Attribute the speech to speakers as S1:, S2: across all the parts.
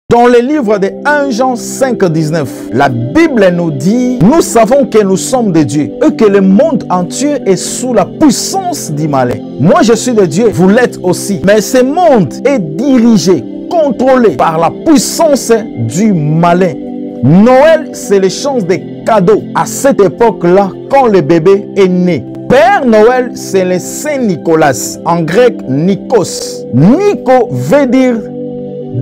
S1: Dans le livre de 1 Jean 5,19, la Bible nous dit: nous savons que nous sommes de Dieu et que le monde entier est sous la puissance du malin. Moi je suis de Dieu, vous l'êtes aussi. Mais ce monde est dirigé, contrôlé par la puissance du malin. Noël, c'est l'échange des cadeaux. À cette époque-là, quand le bébé est né. Père Noël, c'est le Saint Nicolas, en grec Nikos. Nico veut dire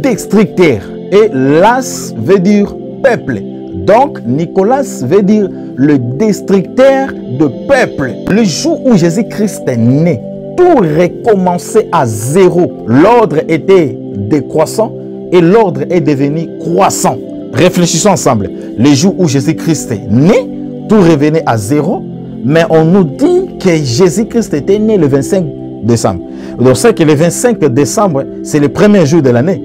S1: destructeur et las veut dire peuple. Donc Nicolas veut dire le destructeur de peuple. Le jour où Jésus-Christ est né, tout recommençait à zéro. L'ordre était décroissant et l'ordre est devenu croissant. Réfléchissons ensemble. Le jour où Jésus-Christ est né, tout revenait à zéro. Mais on nous dit que Jésus-Christ était né le 25 décembre. Donc c'est que le 25 décembre, c'est le premier jour de l'année.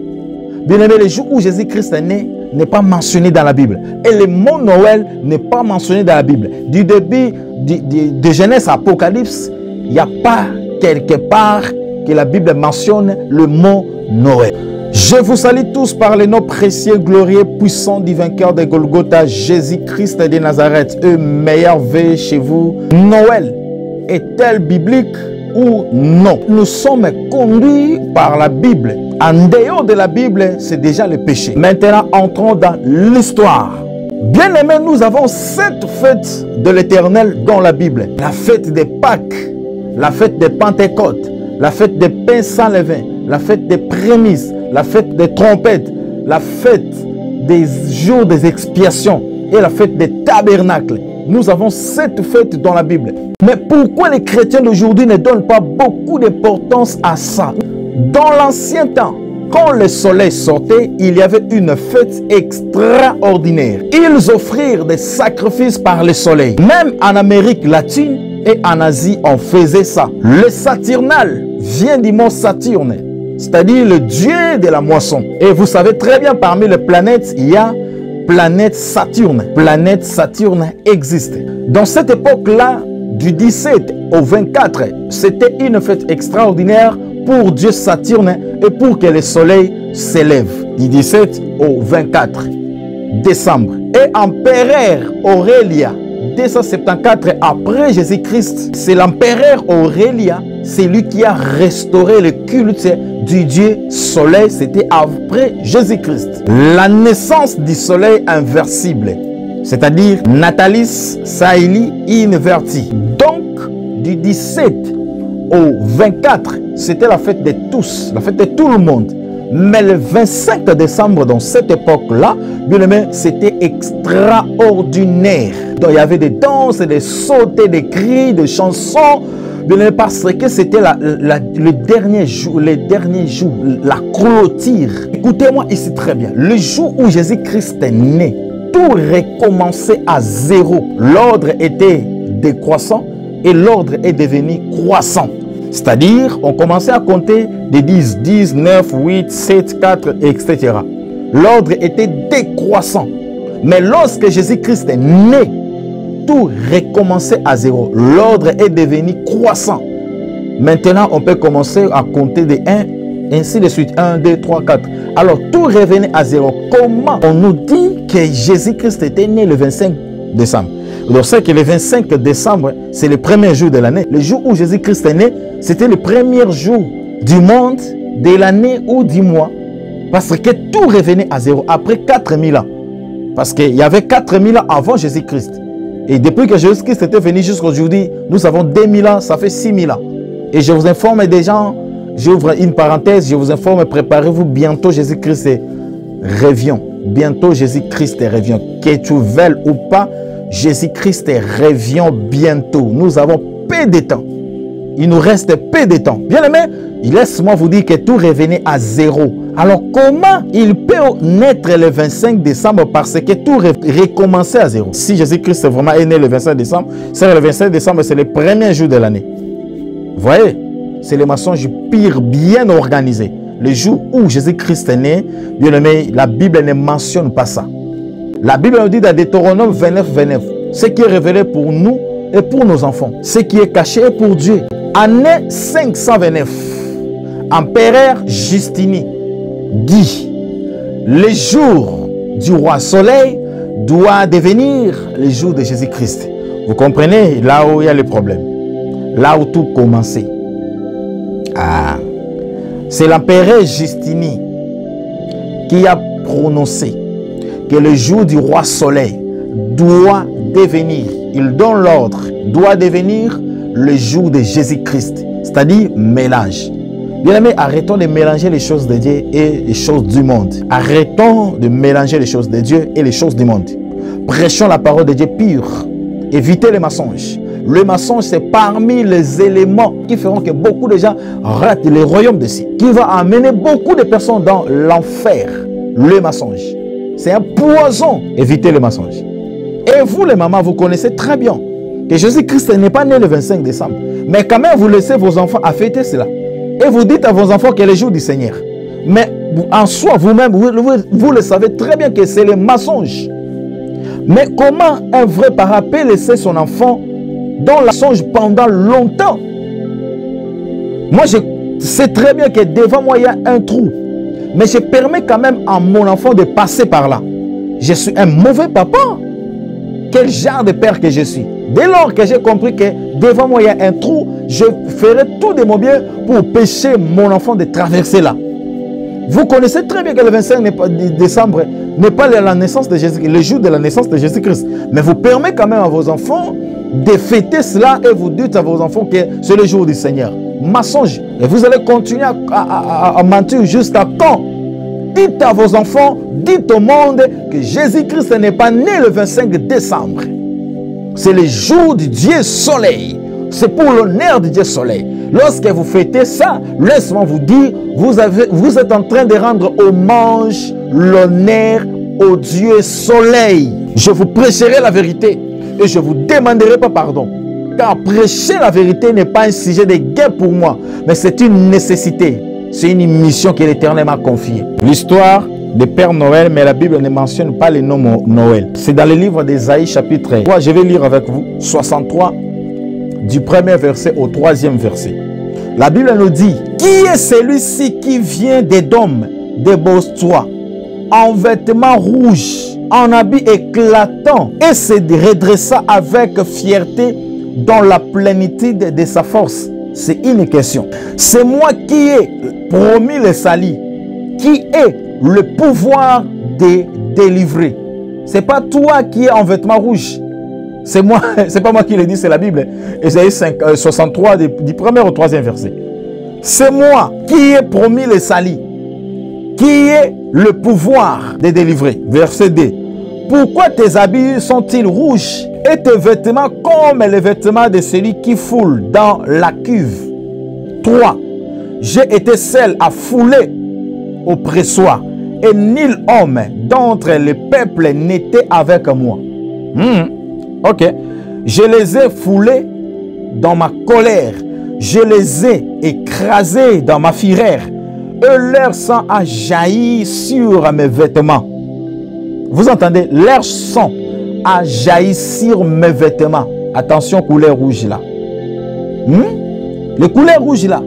S1: Bien aimé, le jour où Jésus-Christ est né n'est pas mentionné dans la Bible. Et le mot Noël n'est pas mentionné dans la Bible. Du début de Genèse à Apocalypse, il n'y a pas quelque part que la Bible mentionne le mot Noël. Je vous salue tous par le nom précieux, glorieux, puissant du vainqueur de Golgotha, Jésus-Christ de Nazareth. Meilleur vœu chez vous. Noël est-elle biblique ou non? Nous sommes conduits par la Bible. En dehors de la Bible, c'est déjà le péché. Maintenant, entrons dans l'histoire. Bien aimé, nous avons 7 fêtes de l'Éternel dans la Bible. La fête de Pâques, la fête de Pentecôte, la fête des pains sans levain, la fête des prémices, la fête des trompettes, la fête des jours des expiations et la fête des tabernacles. Nous avons 7 fêtes dans la Bible. Mais pourquoi les chrétiens d'aujourd'hui ne donnent pas beaucoup d'importance à ça? Dans l'ancien temps, quand le soleil sortait, il y avait une fête extraordinaire. Ils offrirent des sacrifices par le soleil. Même en Amérique latine et en Asie, on faisait ça. Le Saturnal vient du mot Saturne, c'est-à-dire le dieu de la moisson. Et vous savez très bien, parmi les planètes, il y a planète Saturne. Planète Saturne existe. Dans cette époque-là, du 17 au 24, c'était une fête extraordinaire pour Dieu Saturne et pour que le soleil s'élève. Du 17 au 24 décembre. Et empereur Aurélia, 274 après Jésus-Christ, c'est l'empereur Aurélia, c'est lui qui a restauré le culte du dieu soleil, c'était après Jésus-Christ. La naissance du soleil inversible, c'est-à-dire Natalis Saeli inverti. Donc, du 17 au 24, c'était la fête de tous, la fête de tout le monde. Mais le 25 décembre, dans cette époque-là, bien aimé, c'était extraordinaire. Donc, il y avait des danses, des sautées, des cris, des chansons. Bien aimé, parce que c'était le dernier jour, la clôture. Écoutez-moi ici très bien. Le jour où Jésus-Christ est né, tout recommençait à zéro. L'ordre était décroissant et l'ordre est devenu croissant. C'est-à-dire, on commençait à compter des 10, 10, 9, 8, 7, 4, etc. L'ordre était décroissant. Mais lorsque Jésus-Christ est né, tout recommençait à zéro. L'ordre est devenu croissant. Maintenant, on peut commencer à compter de 1, ainsi de suite. 1, 2, 3, 4. Alors, tout revenait à zéro. Comment? On nous dit que Jésus-Christ était né le 25 décembre. Donc, c'est que le 25 décembre, c'est le premier jour de l'année. Le jour où Jésus-Christ est né, c'était le premier jour du monde, de l'année ou du mois. Parce que tout revenait à zéro après 4000 ans. Parce qu'il y avait 4000 ans avant Jésus-Christ. Et depuis que Jésus-Christ était venu jusqu'à aujourd'hui, nous avons 2000 ans, ça fait 6000 ans. Et je vous informe des gens, j'ouvre une parenthèse, je vous informe, préparez-vous, bientôt Jésus-Christ revient. Bientôt Jésus-Christ revient. Que tu veuilles ou pas, Jésus-Christ revient bientôt. Nous avons peu de temps. Il nous reste peu de temps. Bien aimé, laisse-moi vous dire que tout revenait à zéro. Alors comment il peut naître le 25 décembre parce que tout recommençait à zéro? Si Jésus-Christ vraiment est né le 25 décembre, c'est le 25 décembre, c'est le premier jour de l'année. Vous voyez, c'est le mensonge pire bien organisé. Le jour où Jésus-Christ est né, bien aimé, la Bible ne mentionne pas ça. La Bible nous dit dans Deutéronome 29, 29, ce qui est révélé pour nous et pour nos enfants, ce qui est caché est pour Dieu. Année 529, empereur Justini dit: le jour du roi soleil doit devenir le jour de Jésus-Christ. Vous comprenez là où il y a le problème, là où tout commençait. Ah, c'est l'empereur Justini qui a prononcé que le jour du roi soleil doit devenir, il donne l'ordre, doit devenir le jour de Jésus-Christ, c'est-à-dire mélange. Bien aimé, arrêtons de mélanger les choses de Dieu et les choses du monde. Arrêtons de mélanger les choses de Dieu et les choses du monde. Prêchons la parole de Dieu pure. Évitez les mensonges. Le mensonge, c'est parmi les éléments qui feront que beaucoup de gens ratent le royaume de Dieu, qui va amener beaucoup de personnes dans l'enfer. Le mensonge, c'est un poison. Évitez le mensonge. Et vous, les mamans, vous connaissez très bien que Jésus-Christ n'est pas né le 25 décembre. Mais quand même, vous laissez vos enfants à fêter cela. Et vous dites à vos enfants que c'est le jour du Seigneur. Mais en soi, vous-même, vous le savez très bien que c'est le mensonge. Mais comment un vrai parent peut laisser son enfant dans la songe pendant longtemps? Moi, je sais très bien que devant moi, il y a un trou. Mais je permets quand même à mon enfant de passer par là. Je suis un mauvais papa. Quel genre de père que je suis? Dès lors que j'ai compris que devant moi, il y a un trou, je ferai tout de mon bien pour empêcher mon enfant de traverser là. Vous connaissez très bien que le 25 décembre n'est pas la naissance de Jésus, le jour de la naissance de Jésus-Christ. Mais vous permettez quand même à vos enfants de fêter cela et vous dites à vos enfants que c'est le jour du Seigneur. Mensonge. Et vous allez continuer à mentir jusqu'à quand? Dites à vos enfants, dites au monde que Jésus-Christ n'est pas né le 25 décembre. C'est le jour du Dieu soleil. C'est pour l'honneur du Dieu soleil. Lorsque vous fêtez ça, laisse-moi vous dire, vous êtes en train de rendre hommage, l'honneur au Dieu soleil. Je vous prêcherai la vérité et je ne vous demanderai pas pardon. Car prêcher la vérité n'est pas un sujet de gain pour moi, mais c'est une nécessité. C'est une mission que l'Éternel m'a confiée. L'histoire de Père Noël, mais la Bible ne mentionne pas le nom Noël. C'est dans le livre d'Ésaïe chapitre 3. Je vais lire avec vous 63, du premier verset au troisième verset. La Bible nous dit: qui est celui-ci qui vient d'Édom, de Bostra, en vêtements rouges, en habit éclatant, et se redressa avec fierté dans la plénitude de sa force? C'est une question. C'est moi qui ai promis le salut, qui ai le pouvoir de délivrer. C'est pas toi qui es en vêtements rouges. C'est moi, c'est pas moi qui le dis, c'est la Bible. Ésaïe 63 du premier au troisième verset. C'est moi qui ai promis le salut, qui ai le pouvoir de délivrer. Verset 2. Pourquoi tes habits sont-ils rouges et tes vêtements comme les vêtements de celui qui foule dans la cuve? 3. J'ai été seul à fouler au pressoir et nul homme d'entre les peuples n'était avec moi. Ok. Je les ai foulés dans ma colère. Je les ai écrasés dans ma fureur. Et leur sang a jailli sur mes vêtements. Vous entendez? Leur sang a jailli sur mes vêtements. Attention, couleur rouge là. Les couleurs rouges là.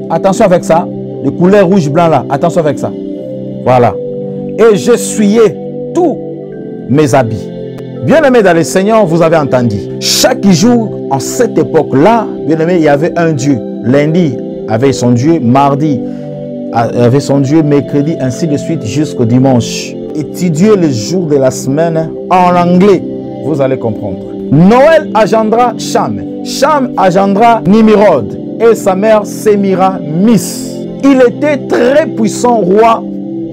S1: Attention avec ça. Les couleurs rouge blanc là. Attention avec ça. Voilà. Et j'essuyais tous mes habits. Bien-aimés dans le Seigneur, vous avez entendu. Chaque jour, en cette époque-là, bien-aimés, il y avait un Dieu. Lundi avait son Dieu, mardi avait son Dieu, mercredi, ainsi de suite jusqu'au dimanche. Étudiez les jours de la semaine en anglais, vous allez comprendre. Noël engendra Cham. Cham engendra Nimrod et sa mère Sémiramis. Il était très puissant roi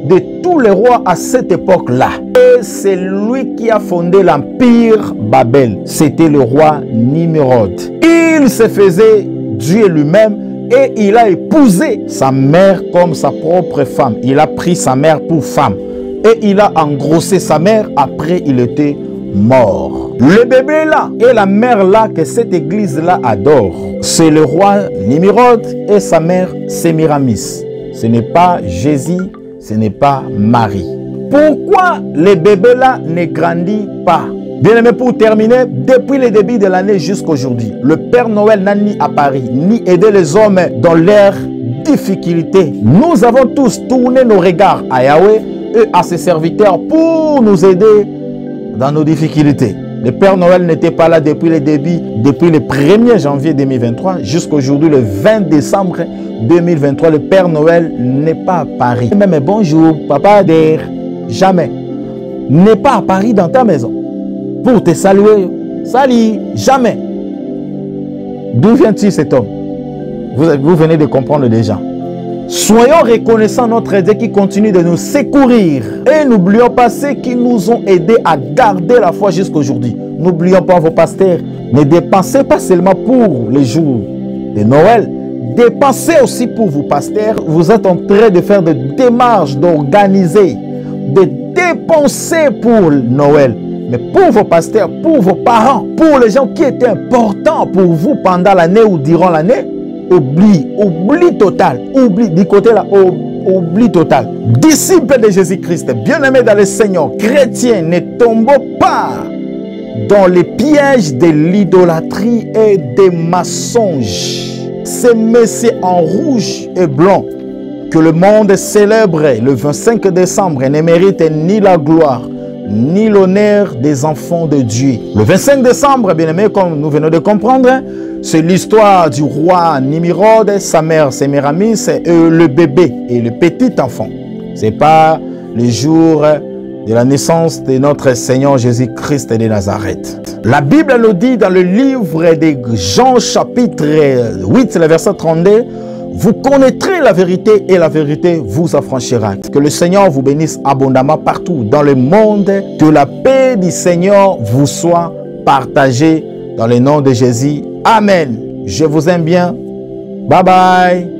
S1: de tous les rois à cette époque-là. Et c'est lui qui a fondé l'empire Babel. C'était le roi Nimrod. Il se faisait Dieu lui-même et il a épousé sa mère comme sa propre femme. Il a pris sa mère pour femme. Et il a engrossé sa mère, après il était mort. Le bébé là et la mère là que cette église là adore, c'est le roi Nimrod et sa mère Sémiramis. Ce n'est pas Jésus, ce n'est pas Marie. Pourquoi le bébé là ne grandit pas? Bien aimé, pour terminer, depuis le début de l'année jusqu'à aujourd'hui, le Père Noël n'a ni apparu, ni aidé les hommes dans leurs difficultés. Nous avons tous tourné nos regards à Yahweh et à ses serviteurs pour nous aider dans nos difficultés. Le Père Noël n'était pas là depuis le début, depuis le 1er janvier 2023 jusqu'aujourd'hui le 20 décembre 2023. Le Père Noël n'est pas à Paris. Même bonjour, papa Adair, jamais. N'est pas à Paris dans ta maison pour te saluer. Salut, jamais. D'où vient-il cet homme? Vous venez de comprendre déjà. Soyons reconnaissants notre Dieu qui continue de nous secourir. Et n'oublions pas ceux qui nous ont aidés à garder la foi jusqu'aujourd'hui. N'oublions pas vos pasteurs. Ne dépensez pas seulement pour les jours de Noël. Dépensez aussi pour vos pasteurs. Vous êtes en train de faire des démarches, d'organiser, de dépenser pour Noël. Mais pour vos pasteurs, pour vos parents, pour les gens qui étaient importants pour vous pendant l'année ou durant l'année, oublie total, oublie du côté là, oublie total. Disciples de Jésus-Christ, bien-aimés dans le Seigneur, chrétiens, ne tombons pas dans les pièges de l'idolâtrie et des mensonges. Ces messieurs en rouge et blanc que le monde célèbre le 25 décembre ne méritent ni la gloire ni l'honneur des enfants de Dieu. Le 25 décembre, bien aimé, comme nous venons de comprendre, c'est l'histoire du roi Nimrod, sa mère Sémiramis, et le bébé et le petit enfant. Ce n'est pas le jour de la naissance de notre Seigneur Jésus-Christ de Nazareth. La Bible nous dit dans le livre de Jean chapitre 8, le verset 32, vous connaîtrez la vérité et la vérité vous affranchira. Que le Seigneur vous bénisse abondamment partout dans le monde. Que la paix du Seigneur vous soit partagée dans le nom de Jésus. Amen. Je vous aime bien. Bye bye.